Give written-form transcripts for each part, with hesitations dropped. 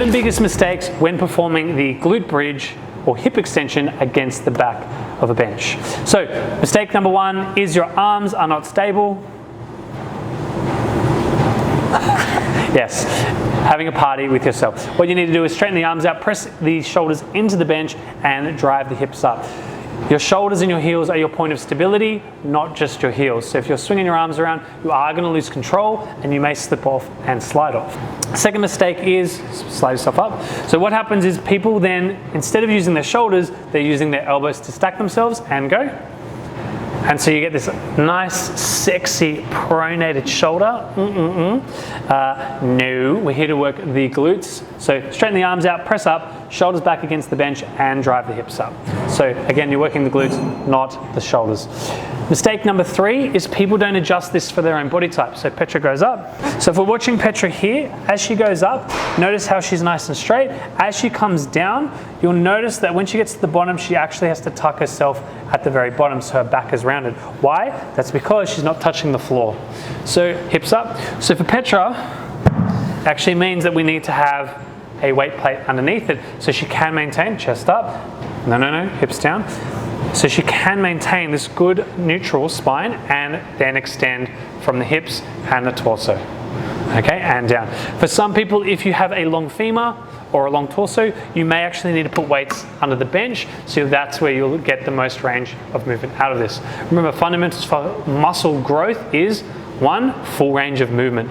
7 biggest mistakes when performing the glute bridge or hip extension against the back of a bench. So, mistake number 1 is your arms are not stable. Yes, having a party with yourself. What you need to do is straighten the arms out, press the shoulders into the bench, and drive the hips up. Your shoulders and your heels are your point of stability, not just your heels. So if you're swinging your arms around, you are going to lose control and you may slip off and slide off. Second mistake is slide yourself up. So what happens is people then, instead of using their shoulders, they're using their elbows to stack themselves and go. And so you get this nice, sexy, pronated shoulder. No, we're here to work the glutes. So straighten the arms out, press up, shoulders back against the bench, and drive the hips up. So again, you're working the glutes, not the shoulders. Mistake number 3 is people don't adjust this for their own body type. So Petra goes up. So if we're watching Petra here, as she goes up, notice how she's nice and straight. As she comes down, you'll notice that when she gets to the bottom, she actually has to tuck herself at the very bottom so her back is rounded. Why? That's because she's not touching the floor. So hips up. So for Petra, it actually means that we need to have a weight plate underneath it so she can maintain chest up. No, hips down. So she can maintain this good neutral spine and then extend from the hips and the torso. Okay, and down. For some people, if you have a long femur or a long torso, you may actually need to put weights under the bench, so that's where you'll get the most range of movement out of this. Remember, fundamentals for muscle growth is 1, full range of movement.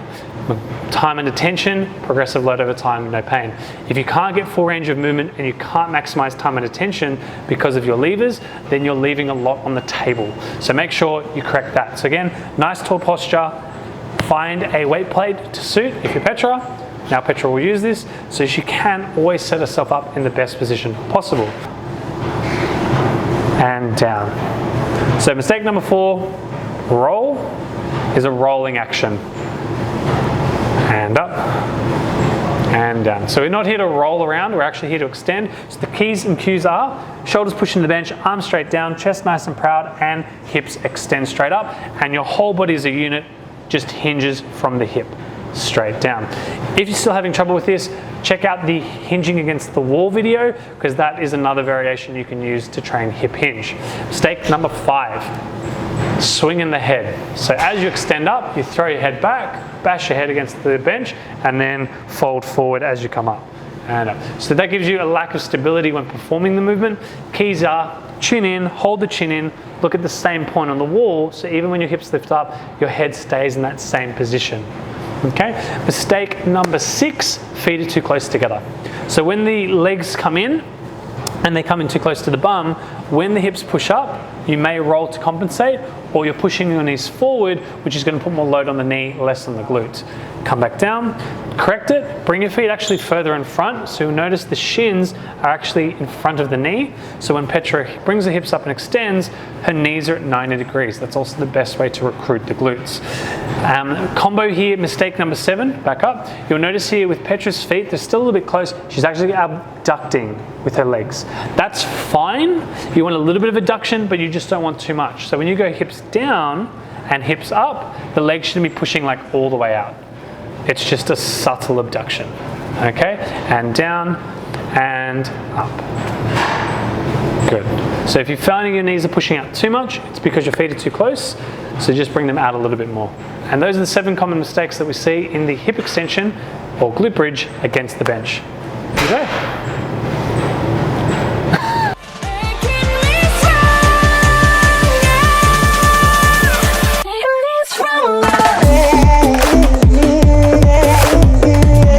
Time and attention, progressive load over time, no pain. If you can't get full range of movement and you can't maximize time and attention because of your levers, then you're leaving a lot on the table. So make sure you correct that. So again, nice tall posture, find a weight plate to suit if you're Petra. Now Petra will use this, so she can always set herself up in the best position possible. And down. So mistake number 4, roll is a rolling action. And up, and down. So we're not here to roll around, we're actually here to extend. So the keys and cues are shoulders pushing the bench, arms straight down, chest nice and proud, and hips extend straight up. And your whole body as a unit just hinges from the hip straight down. If you're still having trouble with this, check out the hinging against the wall video, because that is another variation you can use to train hip hinge. Mistake number 5, swing in the head. So as you extend up, you throw your head back, bash your head against the bench, and then fold forward as you come up and up. So that gives you a lack of stability when performing the movement. Keys are chin in, hold the chin in, look at the same point on the wall, so even when your hips lift up, your head stays in that same position. Okay, mistake number 6, feet are too close together. So when the legs come in and they come in too close to the bum, when the hips push up, you may roll to compensate, or you're pushing your knees forward, which is going to put more load on the knee, less on the glute. Come back down, correct it, bring your feet actually further in front, so you'll notice the shins are actually in front of the knee. So when Petra brings the hips up and extends, her knees are at 90 degrees. That's also the best way to recruit the glutes. Combo here, mistake number 7, back up. You'll notice here with Petra's feet, they're still a little bit close. She's actually abducting with her legs. That's fine. You want a little bit of adduction, but you just don't want too much. So when you go hips down and hips up, the legs shouldn't be pushing like all the way out. It's just a subtle abduction. Okay, and down and up. Good. So if you're finding your knees are pushing out too much, it's because your feet are too close. So just bring them out a little bit more. And those are the 7 common mistakes that we see in the hip extension or glute bridge against the bench. Okay.